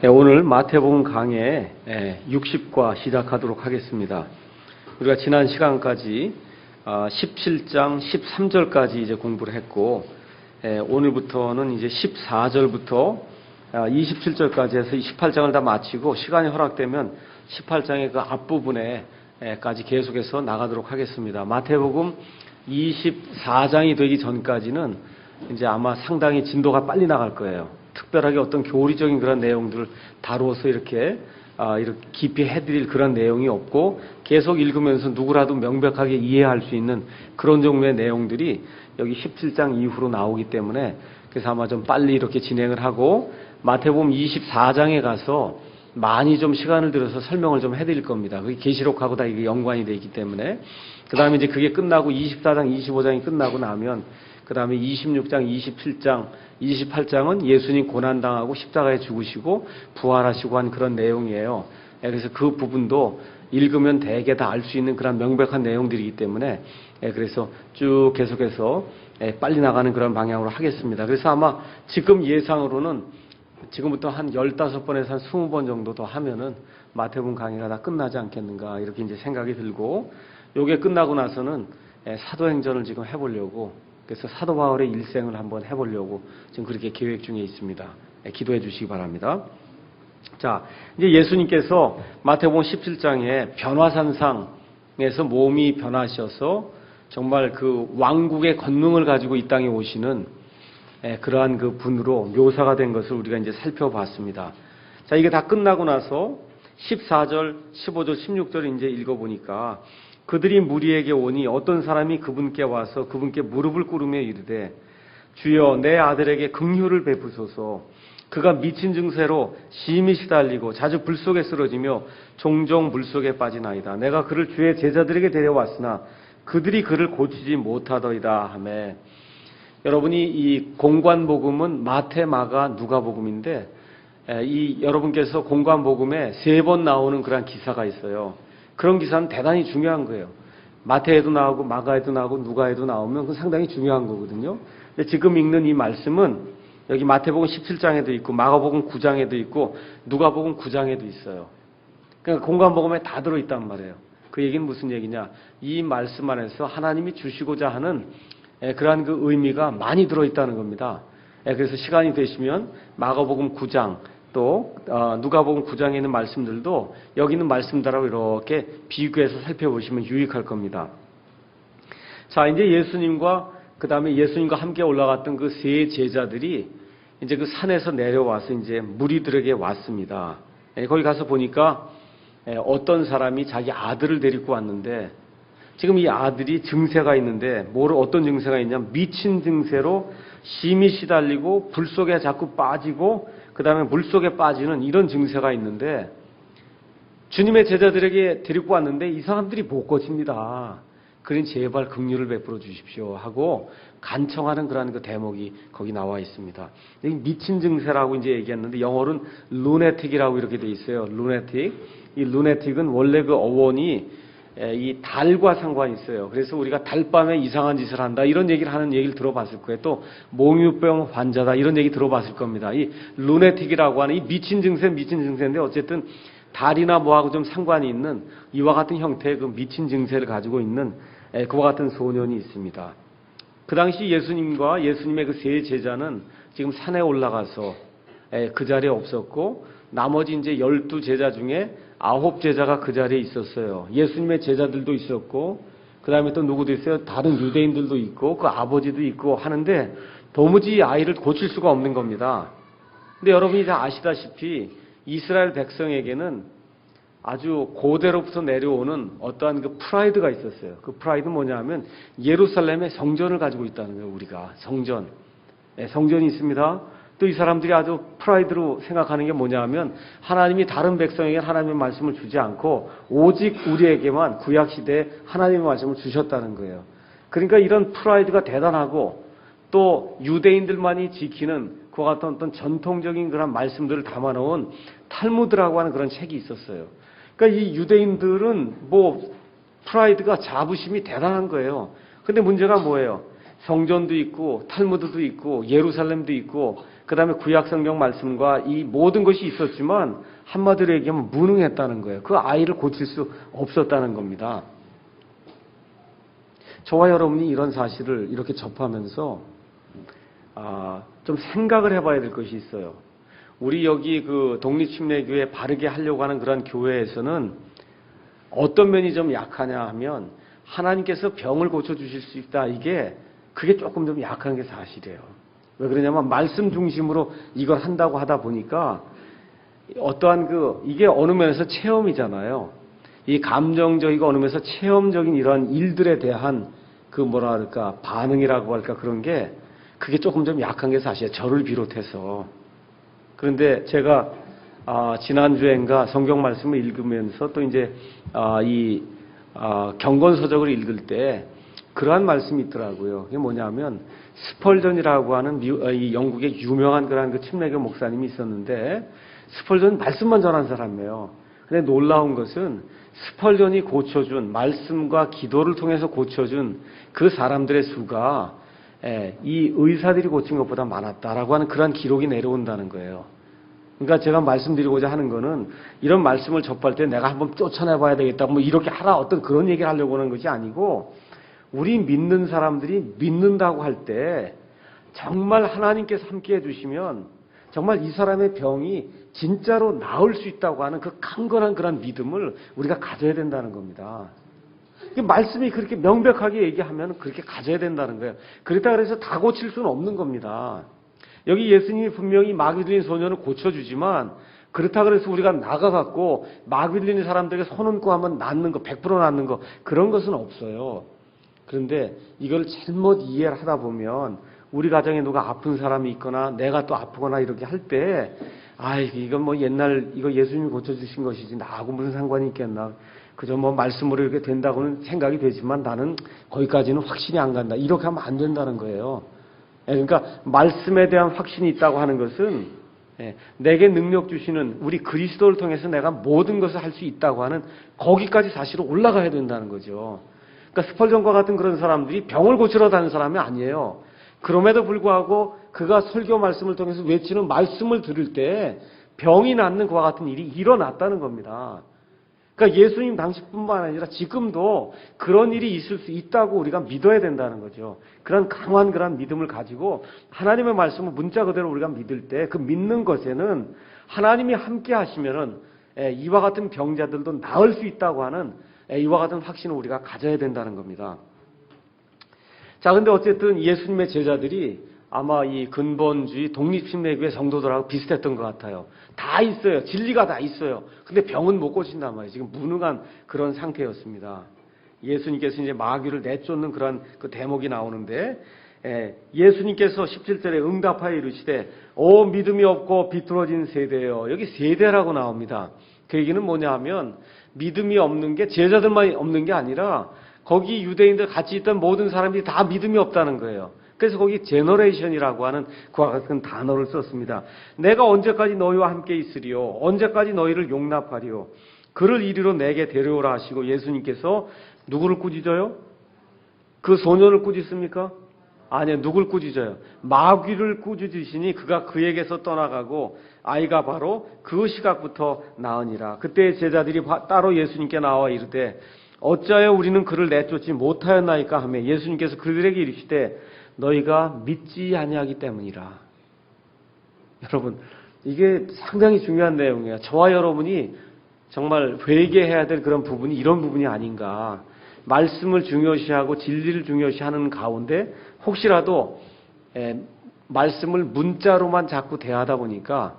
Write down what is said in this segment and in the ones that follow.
오늘 마태복음 강해 60과 시작하도록 하겠습니다. 우리가 지난 시간까지 17장 13절까지 이제 공부를 했고, 오늘부터는 이제 14절부터 27절까지 해서 28장을 다 마치고 시간이 허락되면 18장의 그 앞부분에까지 계속해서 나가도록 하겠습니다. 마태복음 24장이 되기 전까지는 이제 아마 상당히 진도가 빨리 나갈 거예요. 특별하게 어떤 교리적인 그런 내용들을 다루어서 이렇게 깊이 해드릴 그런 내용이 없고, 계속 읽으면서 누구라도 명백하게 이해할 수 있는 그런 종류의 내용들이 여기 17장 이후로 나오기 때문에, 그래서 아마 좀 빨리 이렇게 진행을 하고 마태복음 24장에 가서 많이 좀 시간을 들여서 설명을 좀 해드릴 겁니다. 그게 계시록하고 다 이게 연관이 되어 있기 때문에. 그 다음에 이제 그게 끝나고 24장, 25장이 끝나고 나면 그 다음에 26장, 27장, 28장은 예수님 고난당하고 십자가에 죽으시고 부활하시고 한 그런 내용이에요. 그래서 그 부분도 읽으면 대개 다 알 수 있는 그런 명백한 내용들이기 때문에, 그래서 쭉 계속해서 빨리 나가는 그런 방향으로 하겠습니다. 그래서 아마 지금 예상으로는 지금부터 한 15번에서 한 20번 정도 더 하면은 마태복음 강의가 다 끝나지 않겠는가, 이렇게 이제 생각이 들고, 요게 끝나고 나서는 사도행전을 지금 해보려고, 그래서 사도 바울의 일생을 한번 해보려고 지금 그렇게 계획 중에 있습니다. 기도해 주시기 바랍니다. 자, 이제 예수님께서 마태복음 17장에 변화산상에서 몸이 변하셔서 정말 그 왕국의 권능을 가지고 이 땅에 오시는 그러한 그 분으로 묘사가 된 것을 우리가 이제 살펴봤습니다. 자, 이게 다 끝나고 나서 14절, 15절, 16절 이제 읽어보니까, 그들이 무리에게 오니 어떤 사람이 그분께 와서 그분께 무릎을 꿇으며 이르되, 주여 내 아들에게 긍휼을 베푸소서. 그가 미친 증세로 심히 시달리고 자주 불 속에 쓰러지며 종종 물 속에 빠지나이다. 내가 그를 주의 제자들에게 데려왔으나 그들이 그를 고치지 못하더이다 하매. 여러분이 이 공관복음은 마태, 마가, 누가복음인데, 여러분께서 공관복음에 3번 나오는 그런 기사가 있어요. 그런 기사는 대단히 중요한 거예요. 마태에도 나오고 마가에도 나오고 누가에도 나오면 그건 상당히 중요한 거거든요. 근데 지금 읽는 이 말씀은 여기 마태복음 17장에도 있고 마가복음 9장에도 있고 누가복음 9장에도 있어요. 그러니까 공관복음에 다 들어있단 말이에요. 그 얘기는 무슨 얘기냐? 이 말씀 안에서 하나님이 주시고자 하는 그러한 그 의미가 많이 들어있다는 겁니다. 그래서 시간이 되시면 마가복음 9장 또 누가복음 9장에 있는 말씀들도 여기 있는 말씀들하고 이렇게 비교해서 살펴보시면 유익할 겁니다. 자, 이제 예수님과 그 다음에 예수님과 함께 올라갔던 그 세 제자들이 이제 그 산에서 내려와서 이제 무리들에게 왔습니다. 거기 가서 보니까 어떤 사람이 자기 아들을 데리고 왔는데, 지금 이 아들이 증세가 있는데, 어떤 증세가 있냐면 미친 증세로 심히 시달리고 불 속에 자꾸 빠지고 그 다음에 물 속에 빠지는 이런 증세가 있는데, 주님의 제자들에게 데리고 왔는데 이 사람들이 못 고칩니다. 그러니 제발 긍휼을 베풀어 주십시오 하고 간청하는 그런 그 대목이 거기 나와 있습니다. 미친 증세라고 이제 얘기했는데 영어로는 루네틱이라고 이렇게 돼 있어요. 루네틱. 이 루네틱은 원래 그 어원이 이 달과 상관이 있어요. 그래서 우리가 달밤에 이상한 짓을 한다 이런 얘기를 하는 얘기를 들어봤을 거예요. 또 몽유병 환자다 이런 얘기 들어봤을 겁니다. 이 루네틱이라고 하는 이 미친 증세인데 어쨌든 달이나 뭐하고 좀 상관이 있는 이와 같은 형태의 그 미친 증세를 가지고 있는 그와 같은 소년이 있습니다. 그 당시 예수님과 예수님의 그 세 제자는 지금 산에 올라가서 그 자리에 없었고, 나머지 이제 12제자 중에 9제자가 그 자리에 있었어요. 예수님의 제자들도 있었고, 그 다음에 또 누구도 있어요? 다른 유대인들도 있고, 그 아버지도 있고 하는데, 도무지 이 아이를 고칠 수가 없는 겁니다. 근데 여러분이 다 아시다시피, 이스라엘 백성에게는 아주 고대로부터 내려오는 어떠한 그 프라이드가 있었어요. 그 프라이드는 뭐냐 하면, 예루살렘에 성전을 가지고 있다는 거예요, 우리가. 성전이 있습니다. 또 이 사람들이 아주 프라이드로 생각하는 게 뭐냐 하면, 하나님이 다른 백성에게 하나님의 말씀을 주지 않고 오직 우리에게만 구약시대에 하나님의 말씀을 주셨다는 거예요. 그러니까 이런 프라이드가 대단하고, 또 유대인들만이 지키는 그와 같은 어떤 전통적인 그런 말씀들을 담아놓은 탈무드라고 하는 그런 책이 있었어요. 그러니까 이 유대인들은 프라이드가 자부심이 대단한 거예요. 근데 문제가 뭐예요? 성전도 있고 탈무드도 있고 예루살렘도 있고 그 다음에 구약성경 말씀과 이 모든 것이 있었지만 한마디로 얘기하면 무능했다는 거예요. 그 아이를 고칠 수 없었다는 겁니다. 저와 여러분이 이런 사실을 이렇게 접하면서 좀 생각을 해봐야 될 것이 있어요. 우리 여기 그 독립침례교회 바르게 하려고 하는 그런 교회에서는 어떤 면이 좀 약하냐 하면 하나님께서 병을 고쳐주실 수 있다. 그게 조금 좀 약한 게 사실이에요. 왜 그러냐면 말씀 중심으로 이걸 한다고 하다 보니까 어떠한 이게 어느 면에서 체험이잖아요. 이 감정적이고 어느 면에서 체험적인 이러한 일들에 대한 반응이라고 할까 그런 게 그게 조금 좀 약한 게 사실이에요. 저를 비롯해서. 그런데 제가 지난주엔가 성경 말씀을 읽으면서 또 이제 경건서적을 읽을 때 그러한 말씀이 있더라고요. 그게 뭐냐면 스펄전이라고 하는 이 영국의 유명한 그런 그 침례교 목사님이 있었는데 스펄전 말씀만 전한 사람이에요. 근데 놀라운 것은 스펄전이 고쳐준 말씀과 기도를 통해서 고쳐준 그 사람들의 수가 이 의사들이 고친 것보다 많았다라고 하는 그런 기록이 내려온다는 거예요. 그러니까 제가 말씀드리고자 하는 거는 이런 말씀을 접할 때 내가 한번 쫓아내봐야 되겠다 뭐 이렇게 하라 어떤 그런 얘기를 하려고 하는 것이 아니고 우리 믿는 사람들이 믿는다고 할 때 정말 하나님께서 함께 해주시면 정말 이 사람의 병이 진짜로 나을 수 있다고 하는 그 강건한 그런 믿음을 우리가 가져야 된다는 겁니다. 말씀이 그렇게 명백하게 얘기하면 그렇게 가져야 된다는 거예요. 그렇다 그래서 다 고칠 수는 없는 겁니다. 여기 예수님이 분명히 마귀 들린 소년을 고쳐주지만 그렇다 그래서 우리가 나가갖고 마귀 들린 사람들에게 손 얹고 하면 낫는 거 100% 낫는 거 그런 것은 없어요. 그런데 이걸 잘못 이해를 하다 보면 우리 가정에 누가 아픈 사람이 있거나 내가 또 아프거나 이렇게 할 때 이건 뭐 옛날 이거 예수님이 고쳐주신 것이지 나하고 무슨 상관이 있겠나 그저 뭐 말씀으로 이렇게 된다고는 생각이 되지만 나는 거기까지는 확신이 안 간다 이렇게 하면 안 된다는 거예요. 그러니까 말씀에 대한 확신이 있다고 하는 것은 내게 능력 주시는 우리 그리스도를 통해서 내가 모든 것을 할 수 있다고 하는 거기까지 사실은 올라가야 된다는 거죠. 그러니까 스펄전과 같은 그런 사람들이 병을 고치러 다니는 사람이 아니에요. 그럼에도 불구하고 그가 설교 말씀을 통해서 외치는 말씀을 들을 때 병이 낫는 그와 같은 일이 일어났다는 겁니다. 그러니까 예수님 당시뿐만 아니라 지금도 그런 일이 있을 수 있다고 우리가 믿어야 된다는 거죠. 그런 강한 그런 믿음을 가지고 하나님의 말씀을 문자 그대로 우리가 믿을 때 그 믿는 것에는 하나님이 함께 하시면은 이와 같은 병자들도 나을 수 있다고 하는 이와 같은 확신을 우리가 가져야 된다는 겁니다. 자, 근데 어쨌든 예수님의 제자들이 아마 이 근본주의 독립침례교회 성도들하고 비슷했던 것 같아요. 다 있어요. 진리가 다 있어요. 근데 병은 못 고친단 말이에요. 지금 무능한 그런 상태였습니다. 예수님께서 이제 마귀를 내쫓는 그런 그 대목이 나오는데, 예수님께서 17절에 응답하여 이르시되, 오 믿음이 없고 비뚤어진 세대여. 여기 세대라고 나옵니다. 그 얘기는 뭐냐 하면, 믿음이 없는 게 제자들만 없는 게 아니라, 거기 유대인들 같이 있던 모든 사람들이 다 믿음이 없다는 거예요. 그래서 거기 제너레이션이라고 하는 그와 같은 단어를 썼습니다. 내가 언제까지 너희와 함께 있으리요? 언제까지 너희를 용납하리요? 그를 이리로 내게 데려오라 하시고 예수님께서 누구를 꾸짖어요? 그 소년을 꾸짖습니까? 아니요. 누굴 꾸짖어요? 마귀를 꾸짖으시니 그가 그에게서 떠나가고 아이가 바로 그 시각부터 나으니라. 그때 제자들이 따로 예수님께 나와 이르되 어찌하여 우리는 그를 내쫓지 못하였나이까 하며 예수님께서 그들에게 이르시되 너희가 믿지 아니하기 때문이라. 여러분, 이게 상당히 중요한 내용이에요. 저와 여러분이 정말 회개해야 될 그런 부분이 이런 부분이 아닌가. 말씀을 중요시하고 진리를 중요시하는 가운데 혹시라도 말씀을 문자로만 자꾸 대하다 보니까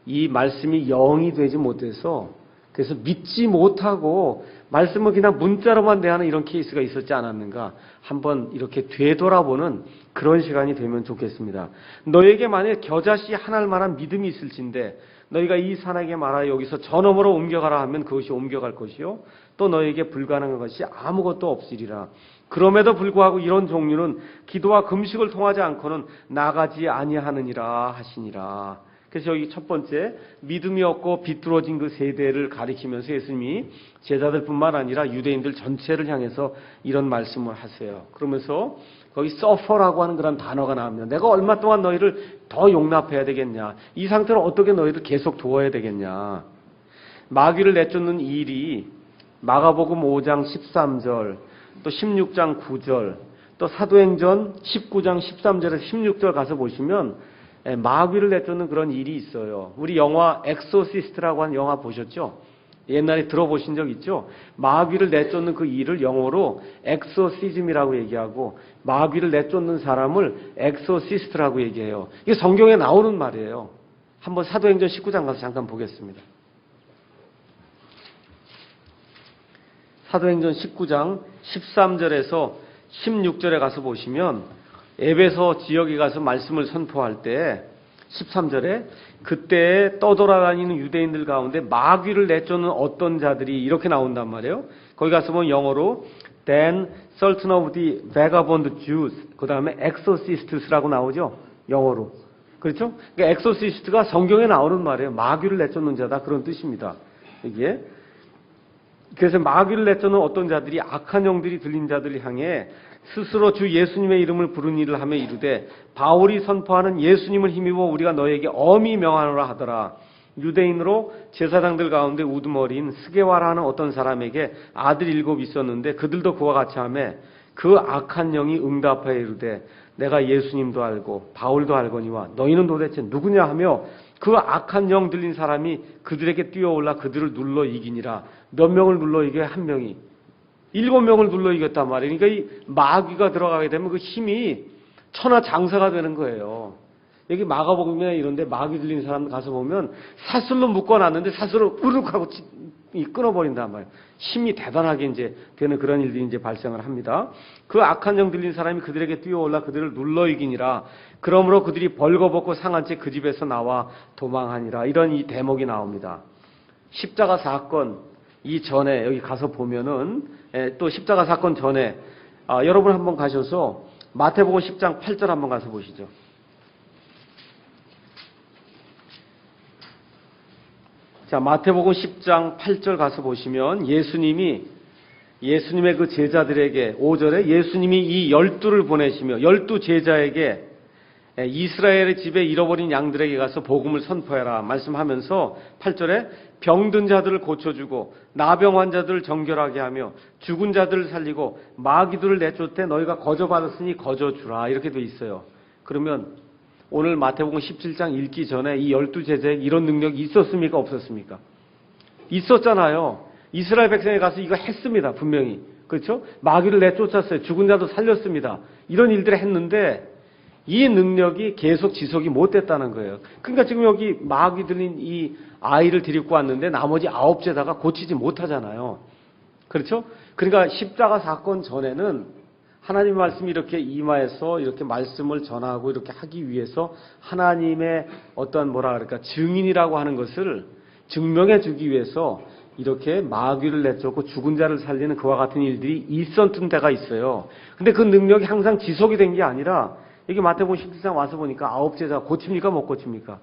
이 말씀이 영이 되지 못해서 그래서 믿지 못하고 말씀을 그냥 문자로만 대하는 이런 케이스가 있었지 않았는가 한번 이렇게 되돌아보는 그런 시간이 되면 좋겠습니다. 너에게 만약 겨자씨 하나일 만한 믿음이 있을진데 너희가 이 산에게 말하여 여기서 저 너머로 옮겨가라 하면 그것이 옮겨갈 것이요 또 너에게 불가능한 것이 아무것도 없으리라. 그럼에도 불구하고 이런 종류는 기도와 금식을 통하지 않고는 나가지 아니하느니라 하시니라. 그래서 여기 첫 번째 믿음이 없고 비뚤어진 그 세대를 가리키면서 예수님이 제자들뿐만 아니라 유대인들 전체를 향해서 이런 말씀을 하세요. 그러면서 거기 suffer라고 하는 그런 단어가 나옵니다. 내가 얼마 동안 너희를 더 용납해야 되겠냐? 이 상태로 어떻게 너희를 계속 두어야 되겠냐? 마귀를 내쫓는 이 일이 마가복음 5장 13절, 또 16장 9절, 또 사도행전 19장 13절에서 16절 가서 보시면 마귀를 내쫓는 그런 일이 있어요. 우리 영화 엑소시스트라고 하는 영화 보셨죠? 옛날에 들어보신 적 있죠? 마귀를 내쫓는 그 일을 영어로 엑소시즘이라고 얘기하고 마귀를 내쫓는 사람을 엑소시스트라고 얘기해요. 이게 성경에 나오는 말이에요. 한번 사도행전 19장 가서 잠깐 보겠습니다. 사도행전 19장 13절에서 16절에 가서 보시면 에베소 지역에 가서 말씀을 선포할 때 13절에 그때 떠돌아다니는 유대인들 가운데 마귀를 내쫓는 어떤 자들이 이렇게 나온단 말이에요. 거기 가서 보면 영어로 Then certain of the vagabond Jews, 그 다음에 exorcists라고 나오죠. 영어로. 그렇죠? 그러니까 exorcist가 성경에 나오는 말이에요. 마귀를 내쫓는 자다, 그런 뜻입니다. 이게. 그래서 마귀를 내쫓는 어떤 자들이 악한 영들이 들린 자들을 향해 스스로 주 예수님의 이름을 부르는 일을 하며 이르되 바울이 선포하는 예수님을 힘입어 우리가 너에게 엄히 명하노라 하더라. 유대인으로 제사장들 가운데 우두머리인 스게와라는 어떤 사람에게 아들 7 있었는데 그들도 그와 같이 하며 그 악한 영이 응답하여 이르되 내가 예수님도 알고 바울도 알거니와 너희는 도대체 누구냐 하며 그 악한 영 들린 사람이 그들에게 뛰어올라 그들을 눌러 이기니라. 몇 명을 눌러 이겨? 1명이. 7명을 눌러 이겼단 말이에요. 그러니까 이 마귀가 들어가게 되면 그 힘이 천하장사가 되는 거예요. 여기 마가복음이나 이런데 마귀 들린 사람 가서 보면 사슬로 묶어놨는데 사슬로 으륵 하고 끊어버린단 말이에요. 힘이 대단하게 이제 되는 그런 일들이 이제 발생을 합니다. 그 악한 영 들린 사람이 그들에게 뛰어올라 그들을 눌러 이기니라. 그러므로 그들이 벌거벗고 상한 채 그 집에서 나와 도망하니라. 이런 이 대목이 나옵니다. 십자가 사건 이전에 여기 가서 보면은 또 십자가 사건 전에 여러분 한번 가셔서 마태복음 10장 8절 한번 가서 보시죠. 자, 마태복음 10장 8절 가서 보시면 예수님의 그 제자들에게 5절에 예수님이 이 12를 보내시며 12 제자에게 이스라엘의 집에 잃어버린 양들에게 가서 복음을 선포해라 말씀하면서 8절에 병든 자들을 고쳐주고 나병 환자들을 정결하게 하며 죽은 자들을 살리고 마귀들을 내쫓되 너희가 거저받았으니 거저주라 이렇게 돼 있어요. 그러면 오늘 마태복음 17장 읽기 전에 이 12 제자에게 이런 능력이 있었습니까? 없었습니까? 있었잖아요. 이스라엘 백성에 가서 이거 했습니다. 분명히. 그렇죠? 마귀를 내쫓았어요. 죽은 자도 살렸습니다. 이런 일들을 했는데 이 능력이 계속 지속이 못됐다는 거예요. 그러니까 지금 여기 마귀 들린 이 아이를 데리고 왔는데 나머지 9제자가 고치지 못하잖아요. 그렇죠? 그러니까 십자가 사건 전에는 하나님의 말씀이 이렇게 임하여서 이렇게 말씀을 전하고 이렇게 하기 위해서 하나님의 어떤 뭐라 그럴까 증인이라고 하는 것을 증명해 주기 위해서 이렇게 마귀를 내쫓고 죽은 자를 살리는 그와 같은 일들이 있었던 때가 있어요. 근데 그 능력이 항상 지속이 된 게 아니라 여기 마태복음 17장 와서 보니까 9제자가 고칩니까? 못 고칩니까?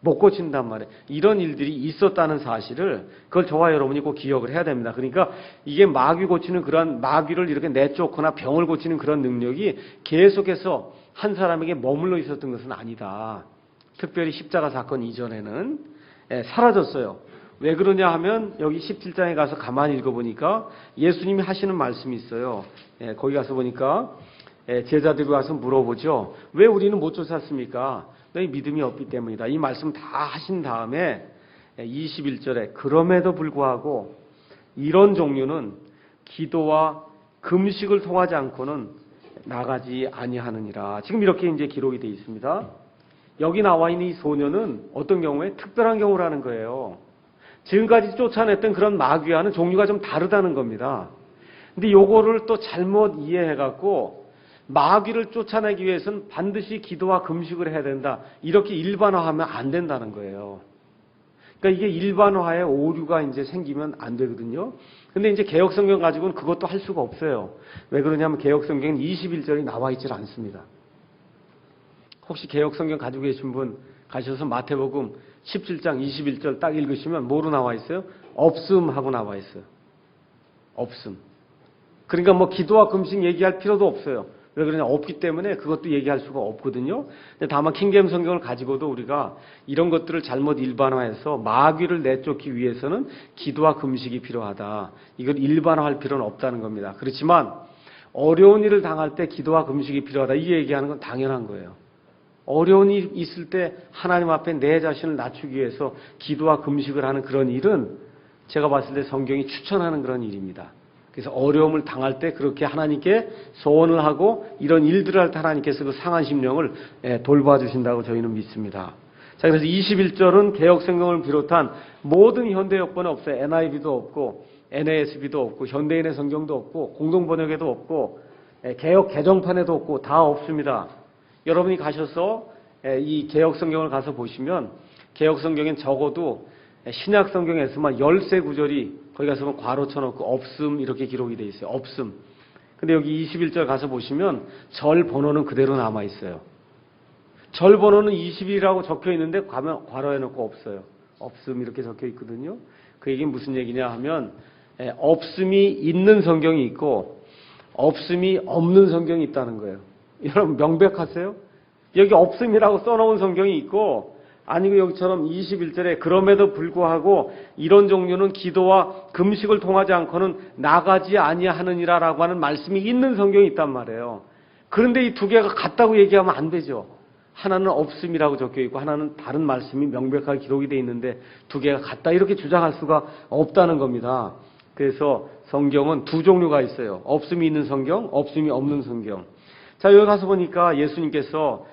못 고친단 말이에요. 이런 일들이 있었다는 사실을 그걸 저와 여러분이 꼭 기억을 해야 됩니다. 그러니까 이게 마귀 고치는 그런 마귀를 이렇게 내쫓거나 병을 고치는 그런 능력이 계속해서 한 사람에게 머물러 있었던 것은 아니다. 특별히 십자가 사건 이전에는 사라졌어요. 왜 그러냐 하면 여기 17장에 가서 가만히 읽어보니까 예수님이 하시는 말씀이 있어요. 거기 가서 보니까 제자들이 와서 물어보죠. 왜 우리는 못 쫓았습니까? 너희 믿음이 없기 때문이다. 이 말씀 다 하신 다음에 21절에 그럼에도 불구하고 이런 종류는 기도와 금식을 통하지 않고는 나가지 아니하느니라. 지금 이렇게 이제 기록이 되어 있습니다. 여기 나와 있는 이 소녀는 어떤 경우에 특별한 경우라는 거예요. 지금까지 쫓아냈던 그런 마귀와는 종류가 좀 다르다는 겁니다. 근데 요거를 또 잘못 이해해갖고 마귀를 쫓아내기 위해서는 반드시 기도와 금식을 해야 된다. 이렇게 일반화하면 안 된다는 거예요. 그러니까 이게 일반화에 오류가 이제 생기면 안 되거든요. 근데 이제 개혁성경 가지고는 그것도 할 수가 없어요. 왜 그러냐면 개혁성경은 21절이 나와 있질 않습니다. 혹시 개혁성경 가지고 계신 분 가셔서 마태복음 17장 21절 딱 읽으시면 뭐로 나와 있어요? 없음 하고 나와 있어요. 없음. 그러니까 뭐 기도와 금식 얘기할 필요도 없어요. 왜 그러냐? 없기 때문에 그것도 얘기할 수가 없거든요. 근데 다만 킹제임 성경을 가지고도 우리가 이런 것들을 잘못 일반화해서 마귀를 내쫓기 위해서는 기도와 금식이 필요하다. 이걸 일반화할 필요는 없다는 겁니다. 그렇지만 어려운 일을 당할 때 기도와 금식이 필요하다. 이 얘기하는 건 당연한 거예요. 어려운 일이 있을 때 하나님 앞에 내 자신을 낮추기 위해서 기도와 금식을 하는 그런 일은 제가 봤을 때 성경이 추천하는 그런 일입니다. 그래서 어려움을 당할 때 그렇게 하나님께 소원을 하고 이런 일들을 할 때 하나님께서 그 상한 심령을 돌봐주신다고 저희는 믿습니다. 자, 그래서 21절은 개역성경을 비롯한 모든 현대역본에 없어요. NIV도 없고 NASB도 없고 현대인의 성경도 없고 공동번역에도 없고 개역 개정판에도 없고 다 없습니다. 여러분이 가셔서 이 개역성경을 가서 보시면 개역성경엔 적어도 신약성경에서만 13구절이 거기 가서 보면 괄호 쳐놓고 없음 이렇게 기록이 돼 있어요. 없음. 근데 여기 21절 가서 보시면 절 번호는 그대로 남아 있어요. 절 번호는 20이라고 적혀 있는데 괄호해 놓고 없어요. 없음 이렇게 적혀 있거든요. 그 얘기는 무슨 얘기냐 하면 없음이 있는 성경이 있고 없음이 없는 성경이 있다는 거예요. 여러분 명백하세요? 여기 없음이라고 써놓은 성경이 있고 아니고 여기처럼 21절에 그럼에도 불구하고 이런 종류는 기도와 금식을 통하지 않고는 나가지 아니하느니라라고 하는 말씀이 있는 성경이 있단 말이에요. 그런데 이 두 개가 같다고 얘기하면 안 되죠. 하나는 없음이라고 적혀 있고 하나는 다른 말씀이 명백하게 기록이 돼 있는데 두 개가 같다 이렇게 주장할 수가 없다는 겁니다. 그래서 성경은 두 종류가 있어요. 없음이 있는 성경, 없음이 없는 성경. 자, 여기 가서 보니까 예수님께서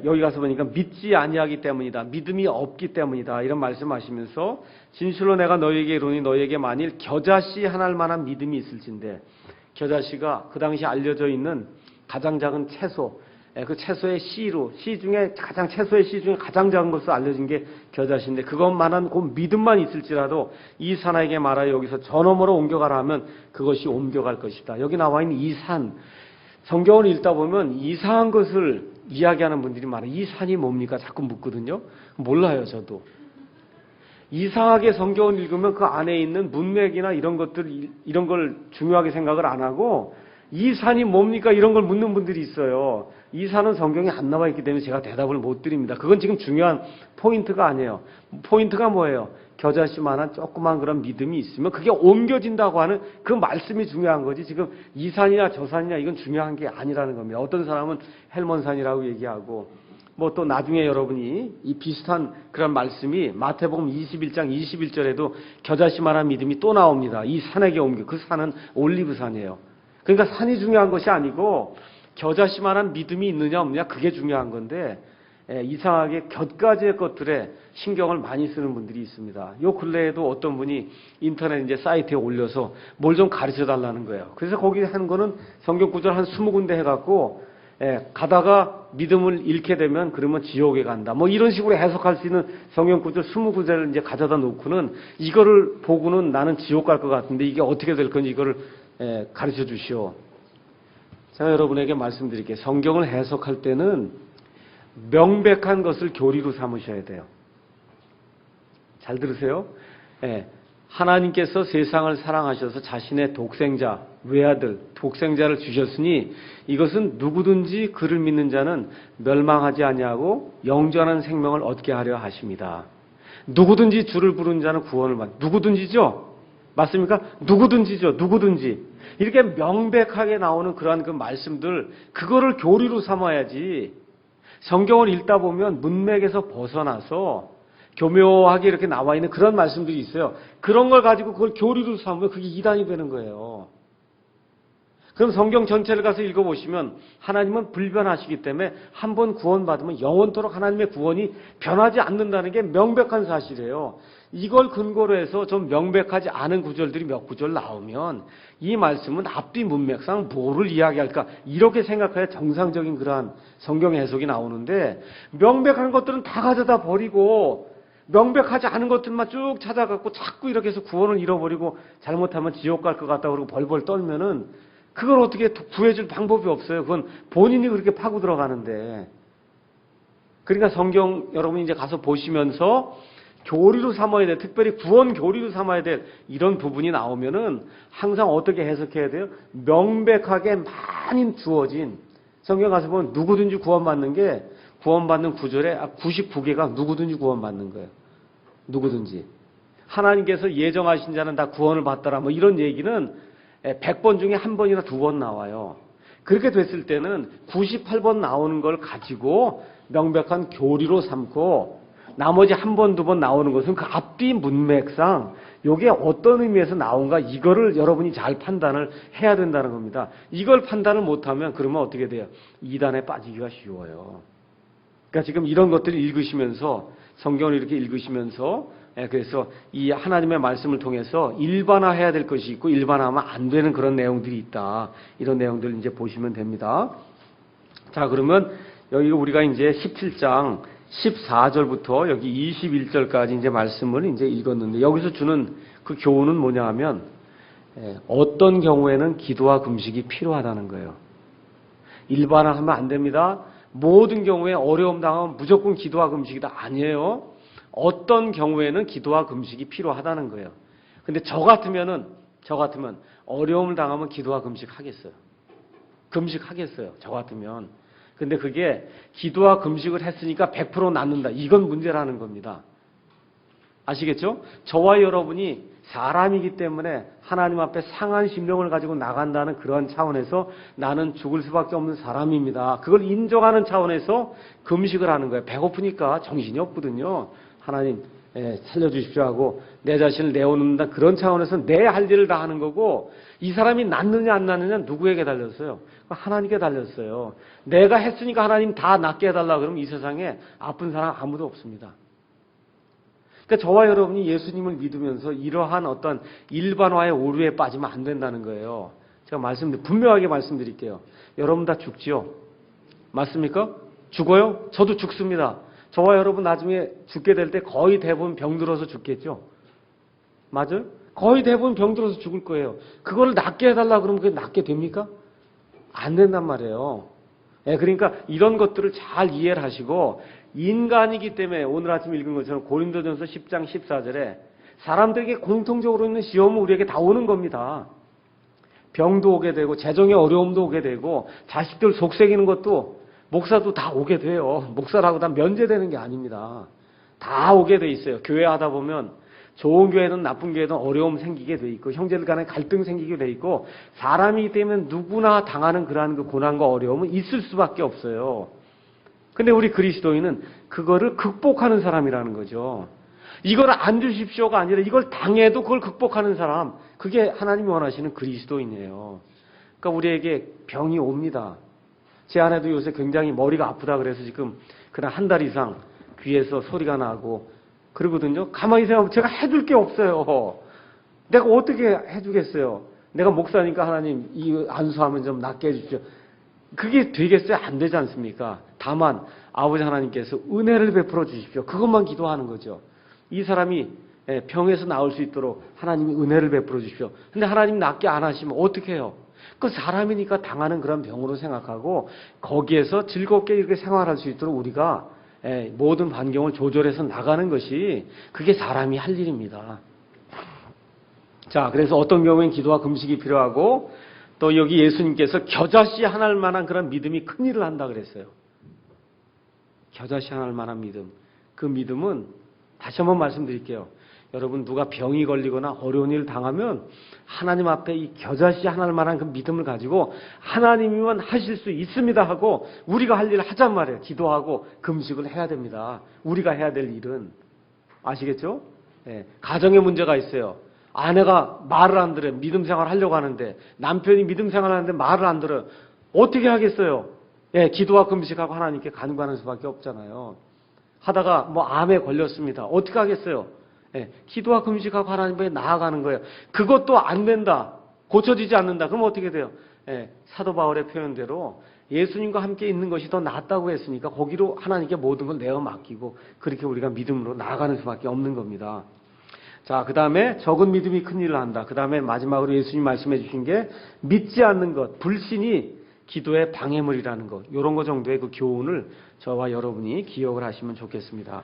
여기 가서 보니까 믿지 아니하기 때문이다. 믿음이 없기 때문이다. 이런 말씀하시면서 진실로 내가 너희에게 이르노니 너희에게 만일 겨자씨 하나일 만한 믿음이 있을진데 겨자씨가 그 당시 알려져 있는 가장 작은 채소 그 채소의 씨 중에 채소의 씨 중에 가장 작은 것으로 알려진 게 겨자씨인데 그것만한 그 믿음만 있을지라도 이 산에게 말하여 여기서 저 너머로 옮겨가라 하면 그것이 옮겨갈 것이다. 여기 나와 있는 이 산 성경을 읽다 보면 이상한 것을 이야기하는 분들이 많아요. 이 산이 뭡니까? 자꾸 묻거든요. 몰라요, 저도. 이상하게 성경을 읽으면 그 안에 있는 문맥이나 이런 것들, 이런 걸 중요하게 생각을 안 하고 이 산이 뭡니까? 이런 걸 묻는 분들이 있어요. 이 산은 성경에 안 나와 있기 때문에 제가 대답을 못 드립니다. 그건 지금 중요한 포인트가 아니에요. 포인트가 뭐예요? 겨자씨만한 조그만 그런 믿음이 있으면 그게 옮겨진다고 하는 그 말씀이 중요한 거지. 지금 이 산이냐 저 산이냐 이건 중요한 게 아니라는 겁니다. 어떤 사람은 헬몬산이라고 얘기하고 뭐 또 나중에 여러분이 이 비슷한 그런 말씀이 마태복음 21장 21절에도 겨자씨만한 믿음이 또 나옵니다. 이 산에게 옮겨. 그 산은 올리브산이에요. 그러니까 산이 중요한 것이 아니고 겨자씨만한 믿음이 있느냐 없느냐 그게 중요한 건데 이상하게 곁가지의 것들에 신경을 많이 쓰는 분들이 있습니다. 요 근래에도 어떤 분이 인터넷 이제 사이트에 올려서 뭘 좀 가르쳐 달라는 거예요. 그래서 거기 하는 거는 성경 구절 한 20군데 해갖고 가다가 믿음을 잃게 되면 그러면 지옥에 간다. 뭐 이런 식으로 해석할 수 있는 성경 구절 20구절을 이제 가져다 놓고는 이거를 보고는 나는 지옥 갈 것 같은데 이게 어떻게 될 건지 이거를 가르쳐 주시오. 제가 여러분에게 말씀드릴게요. 성경을 해석할 때는 명백한 것을 교리로 삼으셔야 돼요. 잘 들으세요? 하나님께서 세상을 사랑하셔서 자신의 독생자, 외아들, 독생자를 주셨으니 이것은 누구든지 그를 믿는 자는 멸망하지 아니하고 영원한 생명을 얻게 하려 하십니다. 누구든지 주를 부르는 자는 구원을 누구든지죠? 맞습니까? 누구든지죠. 누구든지. 이렇게 명백하게 나오는 그러한 그 말씀들 그거를 교리로 삼아야지. 성경을 읽다 보면 문맥에서 벗어나서 교묘하게 이렇게 나와 있는 그런 말씀들이 있어요. 그런 걸 가지고 그걸 교리로 삼으면 그게 이단이 되는 거예요. 그럼 성경 전체를 가서 읽어보시면 하나님은 불변하시기 때문에 한 번 구원받으면 영원토록 하나님의 구원이 변하지 않는다는 게 명백한 사실이에요. 이걸 근거로 해서 좀 명백하지 않은 구절들이 몇 구절 나오면 이 말씀은 앞뒤 문맥상 뭐를 이야기할까 이렇게 생각해야 정상적인 그러한 성경 해석이 나오는데 명백한 것들은 다 가져다 버리고 명백하지 않은 것들만 쭉 찾아갖고 자꾸 이렇게 해서 구원을 잃어버리고 잘못하면 지옥 갈 것 같다고 그러고 벌벌 떨면은 그걸 어떻게 구해줄 방법이 없어요. 그건 본인이 그렇게 파고 들어가는데. 그러니까 성경 여러분이 이제 가서 보시면서 교리로 삼아야 돼. 특별히 구원 교리로 삼아야 될 이런 부분이 나오면은 항상 어떻게 해석해야 돼요? 명백하게 많이 주어진 성경 가서 보면 누구든지 구원받는 게 구원받는 구절에 99개가 누구든지 구원받는 거예요. 누구든지. 하나님께서 예정하신 자는 다 구원을 받더라. 뭐 이런 얘기는 100번 중에 한 번이나 두 번 나와요. 그렇게 됐을 때는 98번 나오는 걸 가지고 명백한 교리로 삼고 나머지 한 번, 두 번 나오는 것은 그 앞뒤 문맥상 이게 어떤 의미에서 나온가 이거를 여러분이 잘 판단을 해야 된다는 겁니다. 이걸 판단을 못하면 그러면 어떻게 돼요? 이단에 빠지기가 쉬워요. 그러니까 지금 이런 것들을 읽으시면서 성경을 이렇게 읽으시면서 그래서 이 하나님의 말씀을 통해서 일반화해야 될 것이 있고 일반화하면 안 되는 그런 내용들이 있다. 이런 내용들을 이제 보시면 됩니다. 자, 그러면 여기 우리가 이제 17장 14절부터 여기 21절까지 이제 말씀을 이제 읽었는데 여기서 주는 그 교훈은 뭐냐 하면 어떤 경우에는 기도와 금식이 필요하다는 거예요. 일반화하면 안 됩니다. 모든 경우에 어려움 당하면 무조건 기도와 금식이다. 아니에요. 어떤 경우에는 기도와 금식이 필요하다는 거예요. 근데 저 같으면 어려움을 당하면 기도와 금식 하겠어요. 금식하겠어요. 저 같으면. 근데 그게 기도와 금식을 했으니까 100% 낫는다. 이건 문제라는 겁니다. 아시겠죠? 저와 여러분이 사람이기 때문에 하나님 앞에 상한 심령을 가지고 나간다는 그런 차원에서 나는 죽을 수밖에 없는 사람입니다. 그걸 인정하는 차원에서 금식을 하는 거예요. 배고프니까 정신이 없거든요. 하나님 살려주십시오 하고 내 자신을 내어놓는다. 그런 차원에서 내 할 일을 다 하는 거고 이 사람이 낫느냐 안 낫느냐 누구에게 달렸어요? 하나님께 달렸어요. 내가 했으니까 하나님 다 낫게 해달라 그러면 이 세상에 아픈 사람 아무도 없습니다. 그러니까 저와 여러분이 예수님을 믿으면서 이러한 어떤 일반화의 오류에 빠지면 안 된다는 거예요. 제가 분명하게 말씀드릴게요. 여러분 다 죽지요? 맞습니까? 죽어요? 저도 죽습니다. 저와 여러분 나중에 죽게 될 때 거의 대부분 병들어서 죽겠죠? 맞아요? 거의 대부분 병들어서 죽을 거예요. 그걸 낫게 해달라 그러면 그게 낫게 됩니까? 안 된단 말이에요. 그러니까 이런 것들을 잘 이해를 하시고 인간이기 때문에 오늘 아침 읽은 것처럼 고린도전서 10장 14절에 사람들에게 공통적으로 있는 시험은 우리에게 다 오는 겁니다. 병도 오게 되고 재정의 어려움도 오게 되고 자식들 속썩이는 것도 목사도 다 오게 돼요. 목사라고 다 면제되는 게 아닙니다. 다 오게 돼 있어요. 교회 하다 보면 좋은 교회든 나쁜 교회든 어려움 생기게 돼 있고 형제들 간에 갈등 생기게 돼 있고 사람이기 때문에 누구나 당하는 그러한 그 고난과 어려움은 있을 수밖에 없어요. 근데 우리 그리스도인은 그거를 극복하는 사람이라는 거죠. 이걸 안 주십시오가 아니라 이걸 당해도 그걸 극복하는 사람, 그게 하나님이 원하시는 그리스도인이에요. 그러니까 우리에게 병이 옵니다. 제 아내도 요새 굉장히 머리가 아프다 그래서 지금 그냥 한 달 이상 귀에서 소리가 나고 그러거든요. 가만히 생각하면 제가 해줄 게 없어요. 내가 어떻게 해주겠어요? 내가 목사니까 하나님 이 안수하면 좀 낫게 해주십시오. 그게 되겠어요? 안 되지 않습니까? 다만 아버지 하나님께서 은혜를 베풀어 주십시오. 그것만 기도하는 거죠. 이 사람이 병에서 나올 수 있도록 하나님이 은혜를 베풀어 주십시오. 근데 하나님 낫게 안 하시면 어떻게 해요? 그 사람이니까 당하는 그런 병으로 생각하고 거기에서 즐겁게 이렇게 생활할 수 있도록 우리가 모든 환경을 조절해서 나가는 것이 그게 사람이 할 일입니다. 자, 그래서 어떤 경우엔 기도와 금식이 필요하고 또 여기 예수님께서 겨자씨 하나할 만한 그런 믿음이 큰 일을 한다 그랬어요. 겨자씨 하나할 만한 믿음. 그 믿음은 다시 한번 말씀드릴게요. 여러분 누가 병이 걸리거나 어려운 일을 당하면 하나님 앞에 이 겨자씨 하나할 만한 그 믿음을 가지고 하나님이면 하실 수 있습니다 하고 우리가 할 일을 하잔 말이에요. 기도하고 금식을 해야 됩니다. 우리가 해야 될 일은. 아시겠죠? 가정에 문제가 있어요. 아내가 말을 안 들어요. 믿음 생활 하려고 하는데 남편이 믿음 생활 하는데 말을 안 들어요. 어떻게 하겠어요? 기도와 금식하고 하나님께 간구하는 수밖에 없잖아요. 하다가 뭐 암에 걸렸습니다. 어떻게 하겠어요? 기도와 금식하고 하나님께 나아가는 거예요. 그것도 안 된다. 고쳐지지 않는다. 그럼 어떻게 돼요? 사도 바울의 표현대로 예수님과 함께 있는 것이 더 낫다고 했으니까 거기로 하나님께 모든 걸 내어 맡기고 그렇게 우리가 믿음으로 나아가는 수밖에 없는 겁니다. 자, 그 다음에 적은 믿음이 큰 일을 한다. 그 다음에 마지막으로 예수님 말씀해 주신 게 믿지 않는 것, 불신이 기도의 방해물이라는 것, 이런 거 정도의 그 교훈을 저와 여러분이 기억을 하시면 좋겠습니다.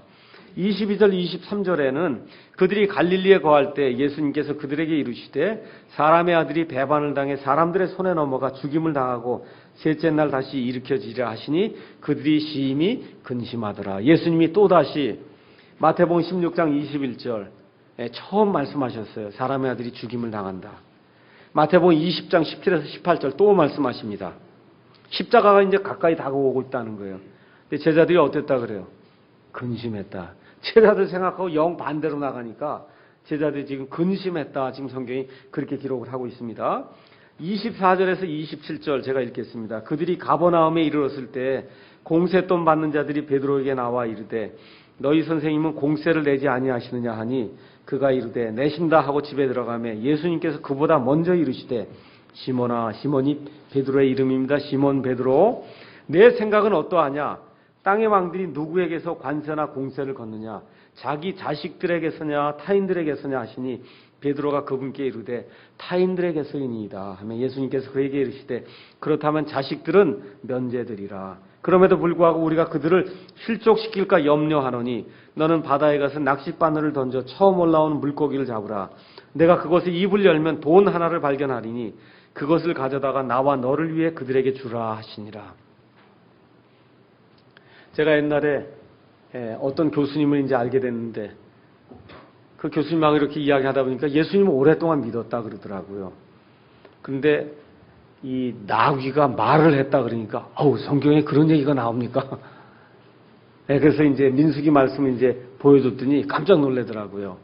22절, 23절에는 그들이 갈릴리에 거할 때 예수님께서 그들에게 이르시되 사람의 아들이 배반을 당해 사람들의 손에 넘어가 죽임을 당하고 셋째 날 다시 일으켜지리라 하시니 그들이 심히 근심하더라. 예수님이 또다시 마태복음 16장 21절 처음 말씀하셨어요. 사람의 아들이 죽임을 당한다. 마태복음 20장 17에서 18절 또 말씀하십니다. 십자가가 이제 가까이 다가오고 있다는 거예요. 근데 제자들이 어땠다 그래요? 근심했다. 제자들 생각하고 영 반대로 나가니까 제자들이 지금 근심했다. 지금 성경이 그렇게 기록을 하고 있습니다. 24절에서 27절 제가 읽겠습니다. 그들이 가버나움에 이르렀을 때 공세돈 받는 자들이 베드로에게 나와 이르되 너희 선생님은 공세를 내지 아니하시느냐 하니 그가 이르되 내신다 하고 집에 들어가매 예수님께서 그보다 먼저 이르시되 시몬아 시몬이 베드로의 이름입니다. 시몬 베드로 내 생각은 어떠하냐? 땅의 왕들이 누구에게서 관세나 공세를 걷느냐? 자기 자식들에게서냐 타인들에게서냐 하시니 베드로가 그분께 이르되 타인들에게서이니이다 하며 예수님께서 그에게 이르시되 그렇다면 자식들은 면제되리라. 그럼에도 불구하고 우리가 그들을 실족시킬까 염려하노니 너는 바다에 가서 낚싯바늘을 던져 처음 올라오는 물고기를 잡으라. 내가 그것에 입을 열면 돈 하나를 발견하리니 그것을 가져다가 나와 너를 위해 그들에게 주라 하시니라. 제가 옛날에 어떤 교수님을 이제 알게 됐는데 그 교수님하고 이렇게 이야기하다 보니까 예수님을 오랫동안 믿었다 그러더라고요. 그런데 이 나귀가 말을 했다 그러니까 성경에 그런 얘기가 나옵니까? 그래서 이제 민수기 말씀을 이제 보여줬더니 깜짝 놀라더라고요.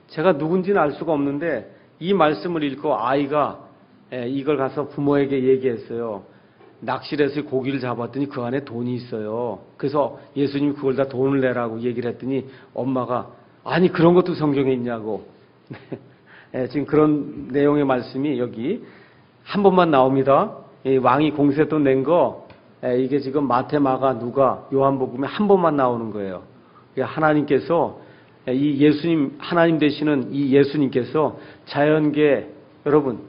제가 누군지는 알 수가 없는데 이 말씀을 읽고 아이가 이걸 가서 부모에게 얘기했어요. 낚시를 해서 고기를 잡았더니 그 안에 돈이 있어요. 그래서 예수님이 그걸 다 돈을 내라고 얘기를 했더니 엄마가 아니 그런 것도 성경에 있냐고. 지금 그런 내용의 말씀이 여기 한 번만 나옵니다. 왕이 공세돈 낸 거 이게 지금 마태, 마가, 누가, 요한복음에 한 번만 나오는 거예요. 하나님께서 이 예수님 하나님 되시는 이 예수님께서 자연계 여러분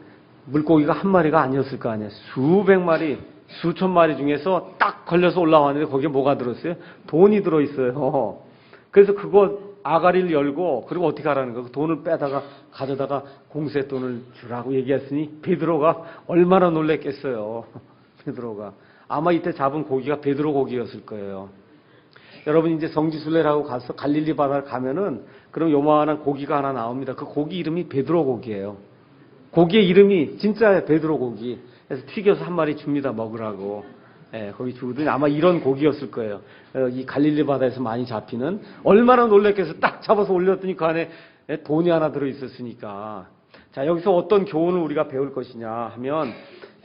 물고기가 한 마리가 아니었을 거 아니에요. 수백 마리 수천 마리 중에서 딱 걸려서 올라왔는데 거기에 뭐가 들었어요? 돈이 들어있어요. 그래서 그거 아가리를 열고 그리고 어떻게 하라는 거예요? 돈을 빼다가 가져다가 공세돈을 주라고 얘기했으니 베드로가 얼마나 놀랬겠어요. 베드로가 아마 이때 잡은 고기가 베드로 고기였을 거예요. 여러분 이제 성지순례라고 가서 갈릴리 바다를 가면은 그럼 요만한 고기가 하나 나옵니다. 그 고기 이름이 베드로 고기예요. 고기의 이름이 진짜 베드로 고기. 그래서 튀겨서 한 마리 줍니다. 먹으라고. 거기 주거든요. 아마 이런 고기였을 거예요. 이 갈릴리 바다에서 많이 잡히는 얼마나 놀랬겠어. 딱 잡아서 올렸더니 그 안에 돈이 하나 들어있었으니까. 자, 여기서 어떤 교훈을 우리가 배울 것이냐 하면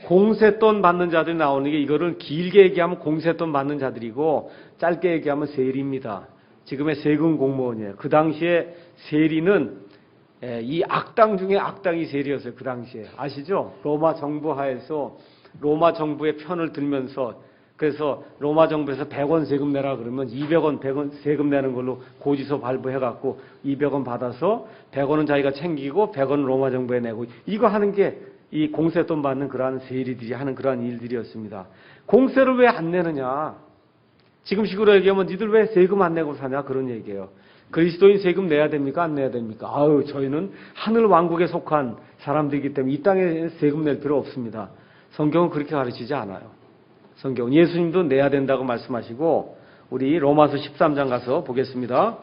공세돈 받는 자들이 나오는 게 이거를 길게 얘기하면 공세돈 받는 자들이고 짧게 얘기하면 세리입니다. 지금의 세금 공무원이에요. 그 당시에 세리는 이 악당 중에 악당이 세리였어요. 그 당시에. 아시죠? 로마 정부 하에서 로마 정부의 편을 들면서 그래서 로마 정부에서 100원 세금 내라 그러면 200원, 100원 세금 내는 걸로 고지서 발부해갖고 200원 받아서 100원은 자기가 챙기고 100원은 로마 정부에 내고 이거 하는 게 이 공세돈 받는 그러한 세리들이 하는 그러한 일들이었습니다. 공세를 왜 안 내느냐? 지금식으로 얘기하면 니들 왜 세금 안 내고 사냐? 그런 얘기예요. 그리스도인 세금 내야 됩니까? 안 내야 됩니까? 저희는 하늘 왕국에 속한 사람들이기 때문에 이 땅에 세금 낼 필요 없습니다. 성경은 그렇게 가르치지 않아요. 성경은 예수님도 내야 된다고 말씀하시고 우리 로마서 13장 가서 보겠습니다.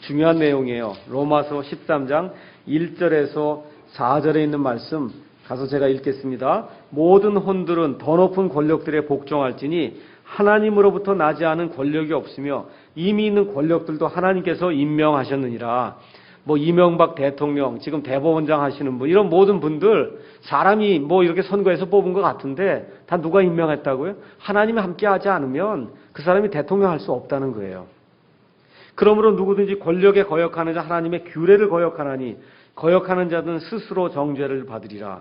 중요한 내용이에요. 로마서 13장 1절에서 4절에 있는 말씀 가서 제가 읽겠습니다. 모든 혼들은 더 높은 권력들에 복종할지니 하나님으로부터 나지 않은 권력이 없으며 이미 있는 권력들도 하나님께서 임명하셨느니라. 이명박 대통령, 지금 대법원장 하시는 분, 이런 모든 분들 사람이 이렇게 선거에서 뽑은 것 같은데 다 누가 임명했다고요? 하나님이 함께 하지 않으면 그 사람이 대통령 할 수 없다는 거예요. 그러므로 누구든지 권력에 거역하는 자 하나님의 규례를 거역하나니 거역하는 자들은 스스로 정죄를 받으리라.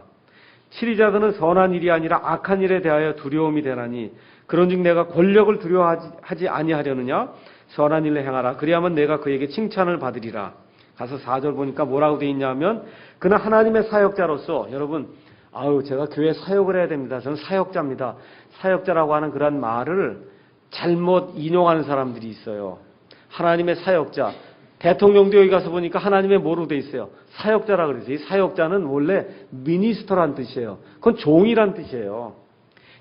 치리자들은 선한 일이 아니라 악한 일에 대하여 두려움이 되나니 그런즉 내가 권력을 두려워하지 아니하려느냐? 선한 일을 행하라. 그리하면 내가 그에게 칭찬을 받으리라. 가서 4절 보니까 뭐라고 되어 있냐면 그는 하나님의 사역자로서 여러분 아유, 제가 교회 사역을 해야 됩니다. 저는 사역자입니다. 사역자라고 하는 그런 말을 잘못 인용하는 사람들이 있어요. 하나님의 사역자. 대통령도 여기 가서 보니까 하나님의 뭐로 돼 있어요? 사역자라 그러지. 사역자는 원래 미니스터란 뜻이에요. 그건 종이란 뜻이에요.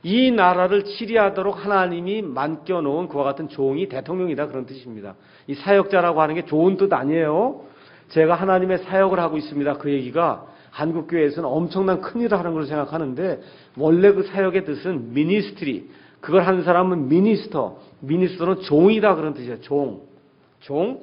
이 나라를 치리하도록 하나님이 맡겨놓은 그와 같은 종이 대통령이다, 그런 뜻입니다. 이 사역자라고 하는 게 좋은 뜻 아니에요. 제가 하나님의 사역을 하고 있습니다. 그 얘기가 한국교회에서는 엄청난 큰일을 하는 걸로 생각하는데, 원래 그 사역의 뜻은 미니스트리, 그걸 하는 사람은 미니스터, 미니스터는 종이다, 그런 뜻이에요. 종.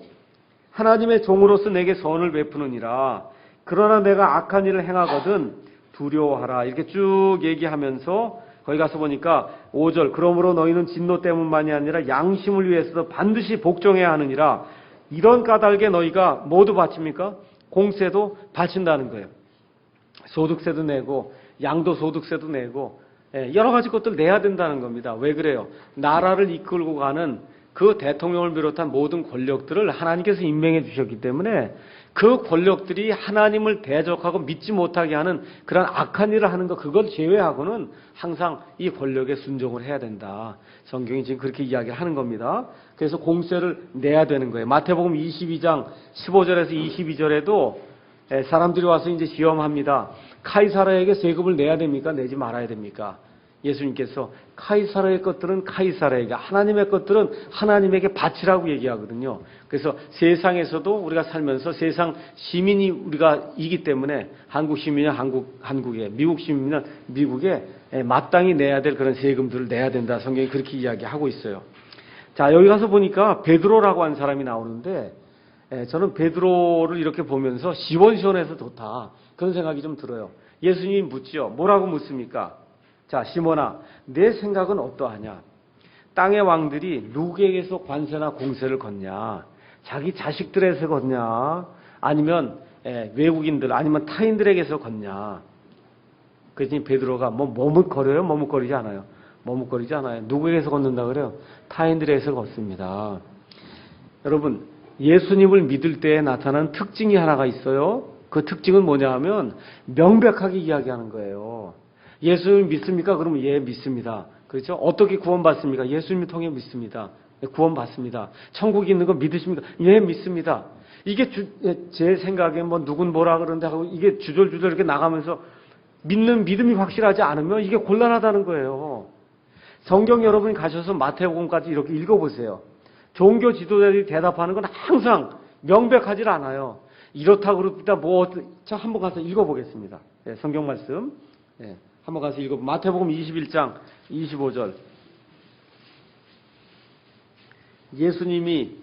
하나님의 종으로서 내게 선을 베푸느니라. 그러나 내가 악한 일을 행하거든 두려워하라. 이렇게 쭉 얘기하면서 거기 가서 보니까 5절, 그러므로 너희는 진노 때문만이 아니라 양심을 위해서도 반드시 복종해야 하느니라. 이런 까닭에 너희가 모두 바칩니까? 공세도 바친다는 거예요. 소득세도 내고 양도소득세도 내고 여러 가지 것들 내야 된다는 겁니다. 왜 그래요? 나라를 이끌고 가는 그 대통령을 비롯한 모든 권력들을 하나님께서 임명해 주셨기 때문에 그 권력들이 하나님을 대적하고 믿지 못하게 하는 그런 악한 일을 하는 것, 그걸 제외하고는 항상 이 권력에 순종을 해야 된다. 성경이 지금 그렇게 이야기를 하는 겁니다. 그래서 공세를 내야 되는 거예요. 마태복음 22장 15절에서 22절에도 사람들이 와서 이제 시험합니다. 카이사라에게 세금을 내야 됩니까? 내지 말아야 됩니까? 예수님께서 카이사라의 것들은 카이사라에게, 하나님의 것들은 하나님에게 바치라고 얘기하거든요. 그래서 세상에서도 우리가 살면서 세상 시민이 우리가 이기 때문에 한국 시민은 한국에, 미국 시민은 미국에 마땅히 내야 될 그런 세금들을 내야 된다. 성경이 그렇게 이야기하고 있어요. 자, 여기 가서 보니까 베드로라고 하는 사람이 나오는데, 저는 베드로를 이렇게 보면서 시원시원해서 좋다, 그런 생각이 좀 들어요. 예수님이 묻죠. 뭐라고 묻습니까? 자, 시몬아, 내 생각은 어떠하냐? 땅의 왕들이 누구에게서 관세나 공세를 걷냐? 자기 자식들에서 걷냐? 아니면 외국인들, 아니면 타인들에게서 걷냐? 그랬더니 베드로가 머뭇거려요? 머뭇거리지 않아요. 머뭇거리지 않아요. 누구에게서 걷는다 그래요? 타인들에게서 걷습니다. 여러분, 예수님을 믿을 때에 나타나는 특징이 하나가 있어요. 그 특징은 뭐냐 하면 명백하게 이야기하는 거예요. 예수님 믿습니까? 그러면 예, 믿습니다. 그렇죠? 어떻게 구원받습니까? 예수님을 통해 믿습니다. 구원받습니다. 천국이 있는 거 믿으십니까? 예, 믿습니다. 이게 제 생각에 누군 뭐라 그러는데 하고 이게 주절주절 이렇게 나가면서 믿는 믿음이 확실하지 않으면 이게 곤란하다는 거예요. 성경 여러분이 가셔서 마태복음까지 이렇게 읽어보세요. 종교 지도자들이 대답하는 건 항상 명백하지 않아요. 이렇다고 그럽니다. 자, 한번 가서 읽어보겠습니다. 성경 말씀. 한번 가서 읽어. 마태복음 21장 25절. 예수님이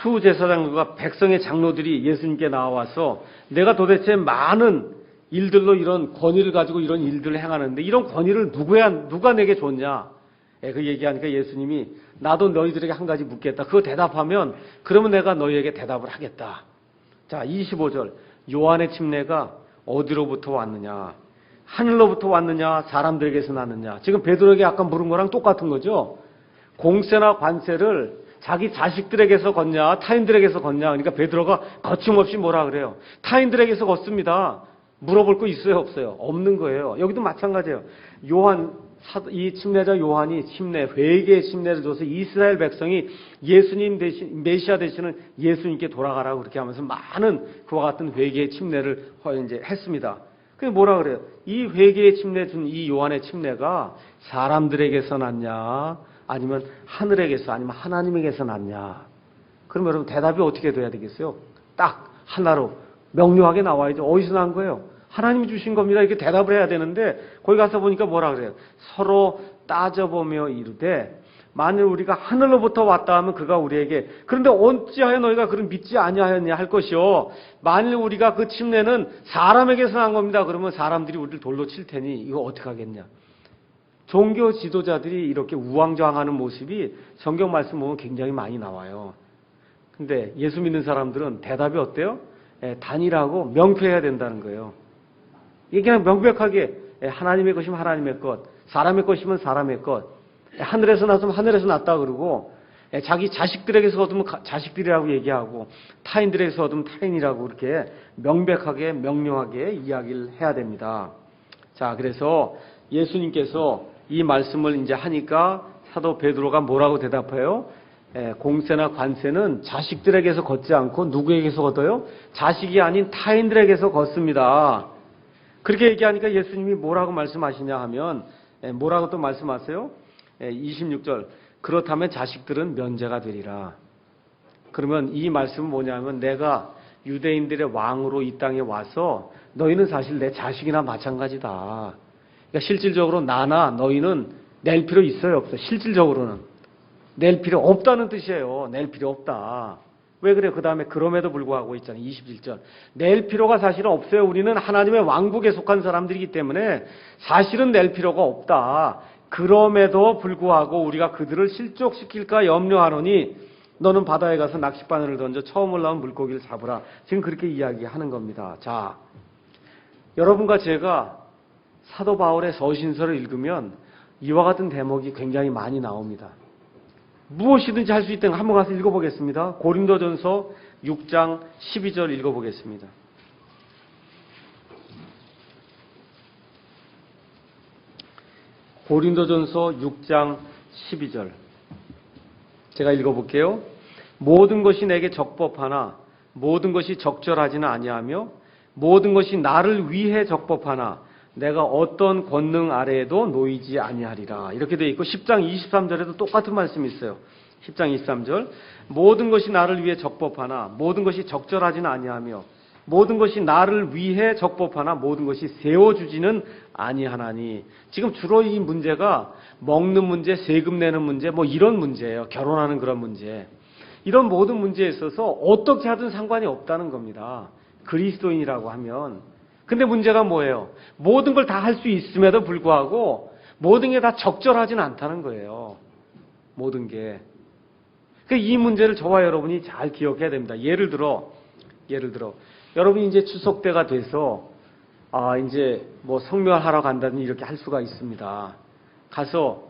수제사장과 백성의 장로들이 예수님께 나와서 내가 도대체 많은 일들로 이런 권위를 가지고 이런 일들을 행하는데 이런 권위를 누가 내게 줬냐? 그 얘기하니까 예수님이 나도 너희들에게 한 가지 묻겠다. 그거 대답하면 그러면 내가 너희에게 대답을 하겠다. 자, 25절. 요한의 침례가 어디로부터 왔느냐? 하늘로부터 왔느냐? 사람들에게서 났느냐? 지금 베드로에게 아까 물은 거랑 똑같은 거죠. 공세나 관세를 자기 자식들에게서 걷냐? 타인들에게서 걷냐? 그러니까 베드로가 거침없이 뭐라 그래요? 타인들에게서 걷습니다. 물어볼 거 있어요? 없어요? 없는 거예요. 여기도 마찬가지예요. 이 침례자 요한이 회개의 침례를 줘서 이스라엘 백성이 예수님 대신, 메시아 되시는 예수님께 돌아가라고 그렇게 하면서 많은 그와 같은 회개의 침례를 이제 했습니다. 그게 뭐라 그래요? 이 회개의 침례 준 이 요한의 침례가 사람들에게서 났냐? 아니면 하늘에게서, 아니면 하나님에게서 났냐? 그럼 여러분 대답이 어떻게 돼야 되겠어요? 딱 하나로 명료하게 나와야죠. 어디서 난 거예요? 하나님이 주신 겁니다. 이렇게 대답을 해야 되는데 거기 가서 보니까 뭐라 그래요? 서로 따져보며 이르되 만일 우리가 하늘로부터 왔다 하면 그가 우리에게 그런데 어찌하여 너희가 그런 믿지 아니하였냐 할 것이요. 만일 우리가 그 침례는 사람에게서 난 겁니다. 그러면 사람들이 우리를 돌로 칠 테니 이거 어떻게 하겠냐. 종교 지도자들이 이렇게 우왕좌왕하는 모습이 성경 말씀 보면 굉장히 많이 나와요. 근데 예수 믿는 사람들은 대답이 어때요? 단일하고 명쾌해야 된다는 거예요. 이게 그냥 명백하게 하나님의 것이면 하나님의 것, 사람의 것이면 사람의 것, 하늘에서 났으면 하늘에서 났다 그러고 자기 자식들에게서 얻으면 자식들이라고 얘기하고 타인들에게서 얻으면 타인이라고 이렇게 명백하게 명료하게 이야기를 해야 됩니다. 자, 그래서 예수님께서 이 말씀을 이제 하니까 사도 베드로가 뭐라고 대답해요? 공세나 관세는 자식들에게서 걷지 않고 누구에게서 걷어요? 자식이 아닌 타인들에게서 걷습니다. 그렇게 얘기하니까 예수님이 뭐라고 말씀하시냐 하면 뭐라고 또 말씀하세요? 26절 그렇다면 자식들은 면제가 되리라. 그러면 이 말씀은 뭐냐면 내가 유대인들의 왕으로 이 땅에 와서 너희는 사실 내 자식이나 마찬가지다. 그러니까 실질적으로 나나 너희는 낼 필요 있어요 없어요? 실질적으로는 낼 필요 없다는 뜻이에요. 낼 필요 없다. 왜 그래요? 그 다음에 그럼에도 불구하고 있잖아요. 27절. 낼 필요가 사실은 없어요. 우리는 하나님의 왕국에 속한 사람들이기 때문에 사실은 낼 필요가 없다. 그럼에도 불구하고 우리가 그들을 실족시킬까 염려하노니 너는 바다에 가서 낚싯바늘을 던져 처음 올라온 물고기를 잡으라. 지금 그렇게 이야기하는 겁니다. 자, 여러분과 제가 사도 바울의 서신서를 읽으면 이와 같은 대목이 굉장히 많이 나옵니다. 무엇이든지 할 수 있다는 거 한번 가서 읽어보겠습니다. 고린도전서 6장 12절 읽어보겠습니다. 고린도전서 6장 12절 제가 읽어볼게요. 모든 것이 내게 적법하나 모든 것이 적절하지는 아니하며 모든 것이 나를 위해 적법하나 내가 어떤 권능 아래에도 놓이지 아니하리라. 이렇게 되어 있고 10장 23절에도 똑같은 말씀이 있어요. 10장 23절 모든 것이 나를 위해 적법하나 모든 것이 적절하지는 아니하며 모든 것이 나를 위해 적법하나 모든 것이 세워주지는 아니하나니. 지금 주로 이 문제가 먹는 문제, 세금 내는 문제, 뭐 이런 문제예요. 결혼하는 그런 문제. 이런 모든 문제에 있어서 어떻게 하든 상관이 없다는 겁니다. 그리스도인이라고 하면. 근데 문제가 뭐예요? 모든 걸 다 할 수 있음에도 불구하고 모든 게 다 적절하지는 않다는 거예요. 모든 게. 이 문제를 저와 여러분이 잘 기억해야 됩니다. 예를 들어 여러분이 이제 추석 때가 돼서 이제 뭐 성묘하러 간다든지 이렇게 할 수가 있습니다. 가서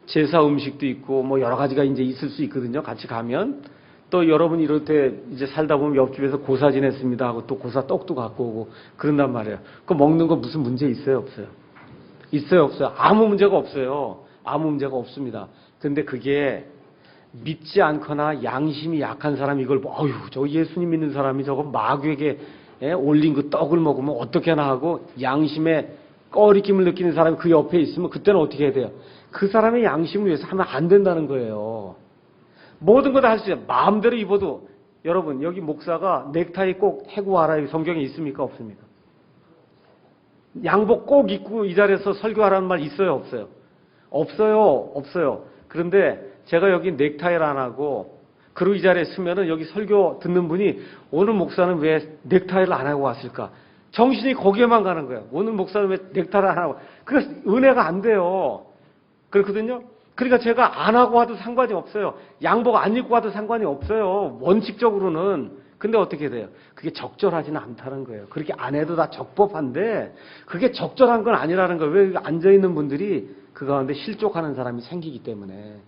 제사 음식도 있고 뭐 여러 가지가 이제 있을 수 있거든요. 같이 가면. 또 여러분이 이럴 때 이제 살다 보면 옆집에서 고사 지냈습니다 하고 또 고사 떡도 갖고 오고 그런단 말이에요. 그 먹는 거 무슨 문제 있어요 없어요? 있어요 없어요? 아무 문제가 없어요. 아무 문제가 없습니다. 근데 그게 믿지 않거나 양심이 약한 사람이 이걸 어휴 저 예수님 믿는 사람이 저거 마귀에게 올린 그 떡을 먹으면 어떻게 하나 하고 양심에 꺼리낌을 느끼는 사람이 그 옆에 있으면 그때는 어떻게 해야 돼요? 그 사람의 양심을 위해서 하면 안 된다는 거예요. 모든 거 다 할 수 있어요. 마음대로 입어도. 여러분 여기 목사가 넥타이 꼭 해고 와라 성경에 있습니까? 없습니까? 양복 꼭 입고 이 자리에서 설교하라는 말 있어요? 없어요? 없어요. 그런데 제가 여기 넥타이를 안 하고 그리고 이 자리에 서면은 여기 설교 듣는 분이 오늘 목사는 왜 넥타이를 안 하고 왔을까? 정신이 거기에만 가는 거예요. 오늘 목사는 왜 넥타이를 안 하고. 그래서 은혜가 안 돼요. 그렇거든요. 그러니까 제가 안 하고 와도 상관이 없어요. 양복 안 입고 와도 상관이 없어요. 원칙적으로는. 근데 어떻게 돼요? 그게 적절하지는 않다는 거예요. 그렇게 안 해도 다 적법한데 그게 적절한 건 아니라는 거예요. 왜 앉아있는 분들이 그 가운데 실족하는 사람이 생기기 때문에.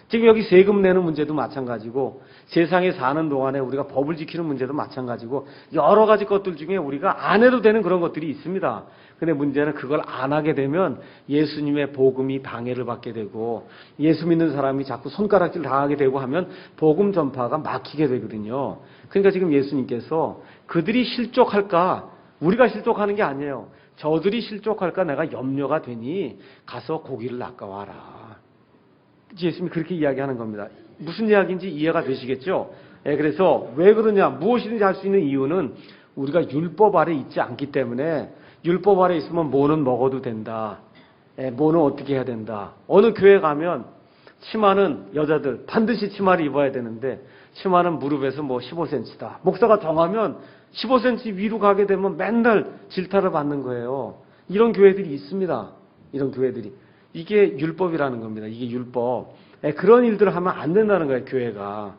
지금 여기 세금 내는 문제도 마찬가지고 세상에 사는 동안에 우리가 법을 지키는 문제도 마찬가지고 여러 가지 것들 중에 우리가 안 해도 되는 그런 것들이 있습니다. 근데 문제는 그걸 안 하게 되면 예수님의 복음이 방해를 받게 되고 예수 믿는 사람이 자꾸 손가락질 당하게 되고 하면 복음 전파가 막히게 되거든요. 그러니까 지금 예수님께서 그들이 실족할까? 우리가 실족하는 게 아니에요. 저들이 실족할까 내가 염려가 되니 가서 고기를 낚아와라. 예수님이 그렇게 이야기하는 겁니다. 무슨 이야기인지 이해가 되시겠죠? 그래서 왜 그러냐? 무엇이든지 할 수 있는 이유는 우리가 율법 아래 있지 않기 때문에 율법 아래 있으면 뭐는 먹어도 된다. 뭐는 어떻게 해야 된다. 어느 교회 가면 치마는 여자들 반드시 치마를 입어야 되는데 치마는 무릎에서 뭐 15cm다. 목사가 정하면 15cm 위로 가게 되면 맨날 질타를 받는 거예요. 이런 교회들이 있습니다. 이런 교회들이. 이게 율법이라는 겁니다. 이게 율법. 그런 일들을 하면 안 된다는 거예요, 교회가.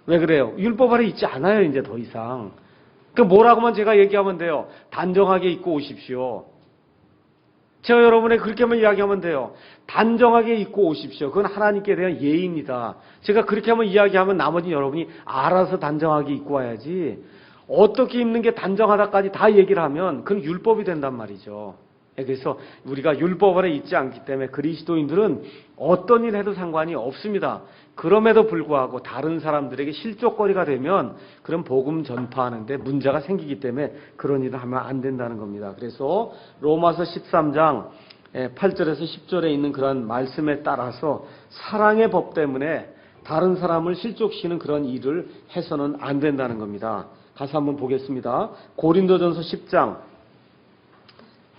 왜 그래요? 율법 아래 있지 않아요, 이제 더 이상. 그 뭐라고만 제가 얘기하면 돼요. 단정하게 입고 오십시오. 제가 여러분에게 그렇게만 이야기하면 돼요. 단정하게 입고 오십시오. 그건 하나님께 대한 예의입니다. 제가 그렇게 한번 이야기하면 나머지 여러분이 알아서 단정하게 입고 와야지, 어떻게 입는 게 단정하다까지 다 얘기를 하면 그건 율법이 된단 말이죠. 그래서 우리가 율법 아래 있지 않기 때문에 그리스도인들은 어떤 일 해도 상관이 없습니다. 그럼에도 불구하고 다른 사람들에게 실족거리가 되면 그런 복음 전파하는데 문제가 생기기 때문에 그런 일을 하면 안 된다는 겁니다. 그래서 로마서 13장 8절에서 10절에 있는 그런 말씀에 따라서 사랑의 법 때문에 다른 사람을 실족시키는 그런 일을 해서는 안 된다는 겁니다. 가서 한번 보겠습니다. 고린도전서 10장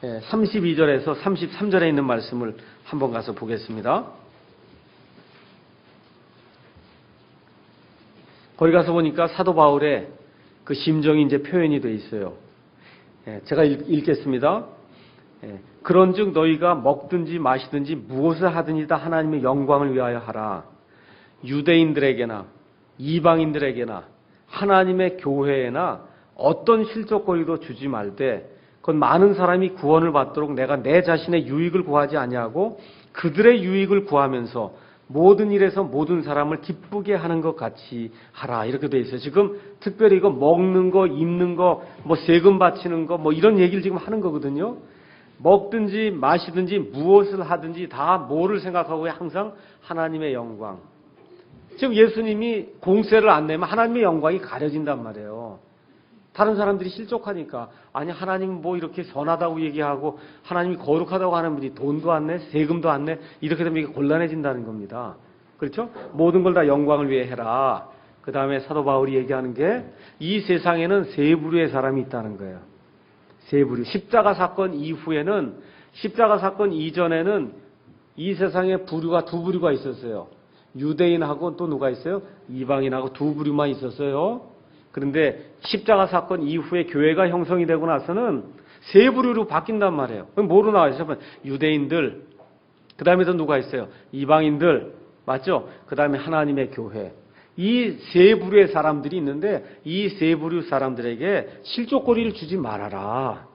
32절에서 33절에 있는 말씀을 한번 가서 보겠습니다. 거기 가서 보니까 사도 바울의 그 심정이 이제 표현이 되어 있어요. 제가 읽겠습니다. 그런즉 너희가 먹든지 마시든지 무엇을 하든지 다 하나님의 영광을 위하여 하라. 유대인들에게나 이방인들에게나 하나님의 교회에나 어떤 실족거리도 주지 말되 그건 많은 사람이 구원을 받도록 내가 내 자신의 유익을 구하지 아니하고 그들의 유익을 구하면서 모든 일에서 모든 사람을 기쁘게 하는 것 같이 하라. 이렇게 돼 있어요. 지금 특별히 이거 먹는 거, 입는 거, 뭐 세금 바치는 거, 뭐 이런 얘기를 지금 하는 거거든요. 먹든지 마시든지 무엇을 하든지 다 뭐를 생각하고 항상 하나님의 영광. 지금 예수님이 공세를 안 내면 하나님의 영광이 가려진단 말이에요. 다른 사람들이 실족하니까, 아니 하나님 뭐 이렇게 선하다고 얘기하고 하나님이 거룩하다고 하는 분이 돈도 안 내, 세금도 안 내, 이렇게 되면 이게 곤란해진다는 겁니다. 그렇죠? 모든 걸 다 영광을 위해 해라. 그 다음에 사도 바울이 얘기하는 게 이 세상에는 세 부류의 사람이 있다는 거예요. 세 부류. 십자가 사건 이후에는, 십자가 사건 이전에는 이 세상에 부류가 두 부류가 있었어요. 유대인하고 또 누가 있어요? 이방인하고 두 부류만 있었어요. 그런데 십자가 사건 이후에 교회가 형성이 되고 나서는 세 부류로 바뀐단 말이에요. 그럼 뭐로 나와요? 유대인들, 그 다음에 또 누가 있어요? 이방인들, 맞죠? 그 다음에 하나님의 교회. 이 세 부류의 사람들이 있는데 이 세 부류 사람들에게 실족거리를 주지 말아라.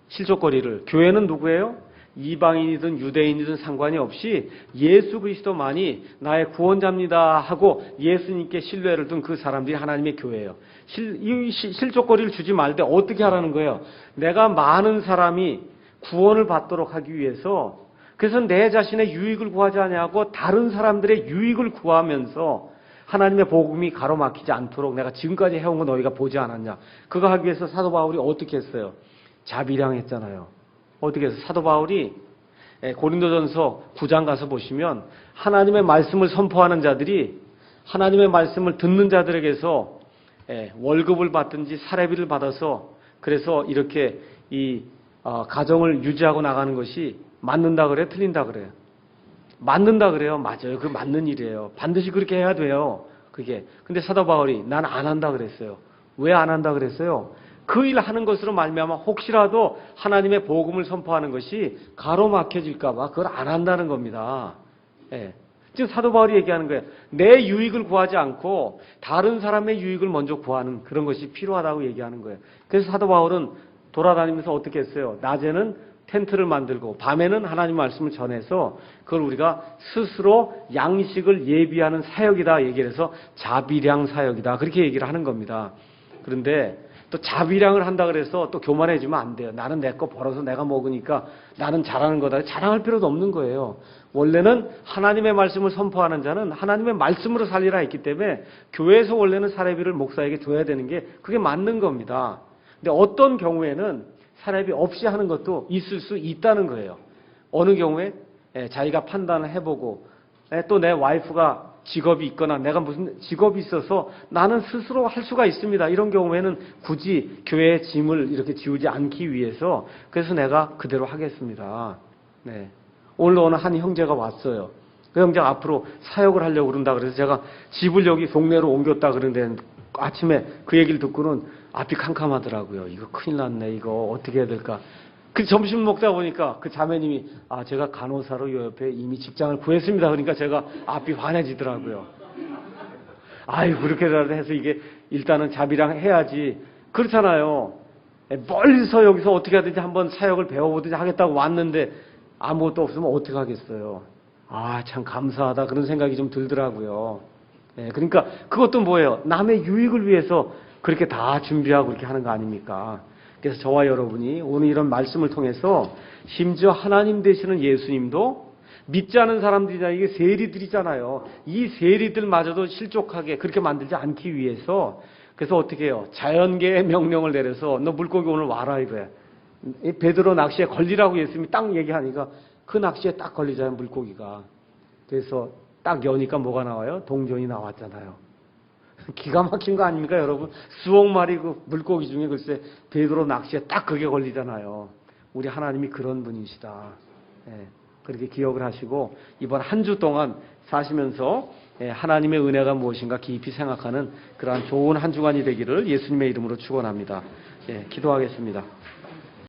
실족거리를. 교회는 누구예요? 이방인이든 유대인이든 상관이 없이 예수 그리스도만이 나의 구원자입니다 하고 예수님께 신뢰를 둔 그 사람들이 하나님의 교회예요. 이 실족거리를 주지 말되 어떻게 하라는 거예요? 내가 많은 사람이 구원을 받도록 하기 위해서, 그래서 내 자신의 유익을 구하지 아니하고 다른 사람들의 유익을 구하면서 하나님의 복음이 가로막히지 않도록 내가 지금까지 해온 거 너희가 보지 않았냐. 그거 하기 위해서 사도 바울이 어떻게 했어요? 자비량했잖아요. 어떻게 해서 사도 바울이 고린도전서 9장 가서 보시면 하나님의 말씀을 선포하는 자들이 하나님의 말씀을 듣는 자들에게서 월급을 받든지 사례비를 받아서 그래서 이렇게 이 가정을 유지하고 나가는 것이 맞는다 그래요? 틀린다 그래요? 맞는다 그래요? 맞아요. 그 맞는 일이에요. 반드시 그렇게 해야 돼요. 그게. 근데 사도 바울이 난 안 한다 그랬어요. 왜 안 한다 그랬어요? 그 일 하는 것으로 말미암아 혹시라도 하나님의 복음을 선포하는 것이 가로막혀질까 봐 그걸 안 한다는 겁니다. 지금 사도 바울이 얘기하는 거예요. 내 유익을 구하지 않고 다른 사람의 유익을 먼저 구하는 그런 것이 필요하다고 얘기하는 거예요. 그래서 사도 바울은 돌아다니면서 어떻게 했어요? 낮에는 텐트를 만들고 밤에는 하나님 말씀을 전해서 그걸 우리가 스스로 양식을 예비하는 사역이다 얘기를 해서 자비량 사역이다 그렇게 얘기를 하는 겁니다. 그런데 또 자비량을 한다 그래서 또 교만해지면 안 돼요. 나는 내 거 벌어서 내가 먹으니까 나는 잘하는 거다. 자랑할 필요도 없는 거예요. 원래는 하나님의 말씀을 선포하는 자는 하나님의 말씀으로 살리라 했기 때문에 교회에서 원래는 사례비를 목사에게 줘야 되는 게 그게 맞는 겁니다. 근데 어떤 경우에는 사례비 없이 하는 것도 있을 수 있다는 거예요. 어느 경우에 자기가 판단을 해보고 또 내 와이프가 직업이 있거나 내가 무슨 직업이 있어서 나는 스스로 할 수가 있습니다. 이런 경우에는 굳이 교회의 짐을 이렇게 지우지 않기 위해서 그래서 내가 그대로 하겠습니다. 오늘 한 형제가 왔어요. 그 형제가 앞으로 사역을 하려고 그런다 그래서 제가 집을 여기 동네로 옮겼다 그러는데 아침에 그 얘기를 듣고는 앞이 캄캄하더라고요. 이거 큰일 났네. 이거 어떻게 해야 될까. 그 점심 먹다 보니까 그 자매님이 제가 간호사로 요 옆에 이미 직장을 구했습니다. 그러니까 제가 앞이 환해지더라고요. 아유 그렇게라도 해서 이게 일단은 자비랑 해야지. 그렇잖아요. 멀리서 여기서 어떻게 하든지 한번 사역을 배워보든지 하겠다고 왔는데 아무것도 없으면 어떻게 하겠어요? 아, 참 감사하다 그런 생각이 좀 들더라고요. 그러니까 그것도 뭐예요? 남의 유익을 위해서 그렇게 다 준비하고 그렇게 하는 거 아닙니까? 그래서 저와 여러분이 오늘 이런 말씀을 통해서 심지어 하나님 되시는 예수님도 믿지 않은 사람들이나 이게 세리들이잖아요. 이 세리들마저도 실족하게 그렇게 만들지 않기 위해서 그래서 어떻게 해요? 자연계의 명령을 내려서 너 물고기 오늘 와라 이거야. 베드로 낚시에 걸리라고 예수님이 딱 얘기하니까 그 낚시에 딱 걸리잖아요, 물고기가. 그래서 딱 여니까 뭐가 나와요? 동전이 나왔잖아요. 기가 막힌 거 아닙니까, 여러분? 수억 마리 그 물고기 중에 글쎄 베드로 낚시에 딱 그게 걸리잖아요. 우리 하나님이 그런 분이시다. 그렇게 기억을 하시고 이번 한 주 동안 사시면서 하나님의 은혜가 무엇인가 깊이 생각하는 그러한 좋은 한 주간이 되기를 예수님의 이름으로 축원합니다. 기도하겠습니다.